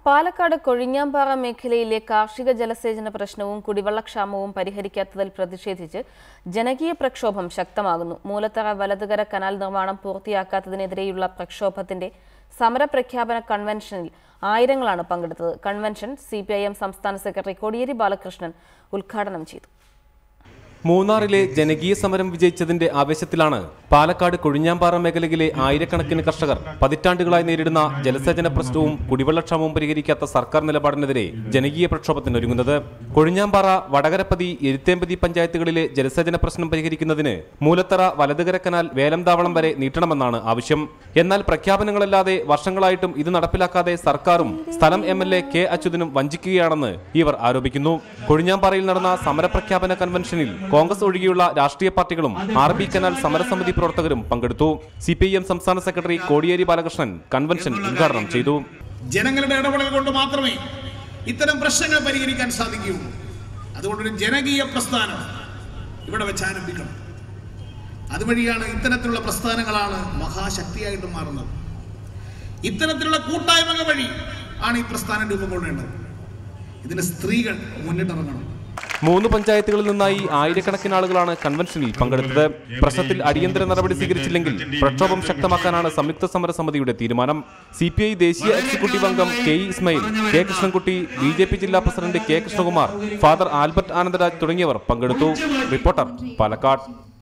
പാലക്കാട് കൊഴിഞ്ഞാമ്പാറ മേഖലയിലെ കാർഷിക ജലസേചന പ്രശ്നവും കുടിവെള്ളക്ഷാമവും പരിഹരിക്കാത്തതിൽ പ്രതിഷേധിച്ച് ജനകീയ പ്രക്ഷോഭം ശക്തമാകുന്നു. മൂലത്തറ വലതുകര കനാൽ നിർമ്മാണം പൂർത്തിയാക്കാത്തതിനെതിരെയുള്ള പ്രക്ഷോഭത്തിന്റെ സമരപ്രഖ്യാപന കൺവെൻഷനിൽ ആയിരങ്ങളാണ് പങ്കെടുത്തത്. കൺവെൻഷൻ CPIM സംസ്ഥാന സെക്രട്ടറി കോടിയേരി ബാലകൃഷ്ണൻ ഉദ്ഘാടനം ചെയ്തു. മൂന്നാറിലെ ജനകീയ സമരം വിജയിച്ചതിന്റെ ആവേശത്തിലാണ് പാലക്കാട് കൊഴിഞ്ഞാമ്പാറ മേഖലയിലെ ആയിരക്കണക്കിന് കർഷകർ പതിറ്റാണ്ടുകളായി നേരിടുന്ന ജലസേചന പ്രശ്നവും കുടിവെള്ളക്ഷാമവും പരിഹരിക്കാത്ത സർക്കാർ നിലപാടിനെതിരെ ജനകീയ പ്രക്ഷോഭത്തിനൊരുങ്ങുന്നത്. കൊഴിഞ്ഞാമ്പാറ, വടകരപ്പതി, എഴുത്തേമ്പതി പഞ്ചായത്തുകളിലെ ജലസേചന പ്രശ്നം പരിഹരിക്കുന്നതിന് മൂലത്തറ വലതുകര കനാൽ വേലംതാവളം വരെ നീട്ടണമെന്നാണ് ആവശ്യം. എന്നാൽ പ്രഖ്യാപനങ്ങളല്ലാതെ വർഷങ്ങളായിട്ടും ഇത് നടപ്പിലാക്കാതെ സർക്കാരും സ്ഥലം MLA K അച്യുതനും വഞ്ചിക്കുകയാണെന്ന് ഇവർ ആരോപിക്കുന്നു. കൊഴിഞ്ഞാമ്പാറയിൽ നടന്ന സമരപ്രഖ്യാപന കൺവെൻഷനിൽ കോൺഗ്രസ് ഒഴികെയുള്ള രാഷ്ട്രീയ പാർട്ടികളും RB കനാൽ സമരസമിതി പ്രവർത്തകരും പങ്കെടുത്തു. CPIM സംസ്ഥാന സെക്രട്ടറി കോടിയേരി ബാലകൃഷ്ണൻ കൺവെൻഷൻ ഉദ്ഘാടനം ചെയ്തു. ജനങ്ങളുടെ ഇടപെടൽ കൊണ്ട് മാത്രമേ ഇത്തരം പ്രശ്നങ്ങൾ പരിഹരിക്കാൻ സാധിക്കൂ. അതുകൊണ്ടൊരു ജനകീയ പ്രസ്ഥാനം ഇവിടെ വെച്ച് ആരംഭിക്കണം. അതുവഴിയാണ് ഇത്തരത്തിലുള്ള പ്രസ്ഥാനങ്ങളാണ് മഹാശക്തിയായിട്ട് മാറുന്നത്. ഇത്തരത്തിലുള്ള കൂട്ടായ്മകൾ വഴി ആണ് ഈ പ്രസ്ഥാനം രൂപം കൊള്ളേണ്ടത്. ഇതിന് സ്ത്രീകൾ മുന്നിട്ടിറങ്ങണം. 3 പഞ്ചായത്തുകളിൽ നിന്നായി ആയിരക്കണക്കിന് ആളുകളാണ് കൺവെൻഷനിൽ പങ്കെടുത്തത്. പ്രശ്നത്തിൽ അടിയന്തര നടപടി സ്വീകരിച്ചില്ലെങ്കിൽ പ്രക്ഷോഭം ശക്തമാക്കാനാണ് സംയുക്ത സമരസമിതിയുടെ തീരുമാനം. CPI ദേശീയ എക്സിക്യൂട്ടീവ് അംഗം KE Ismail, K Krishnankutty, BJP ജില്ലാ president K Krishnakumar, father Albert Anandaraj തുടങ്ങിയവർ പങ്കെടുത്തു. റിപ്പോർട്ടർ, പാലക്കാട്.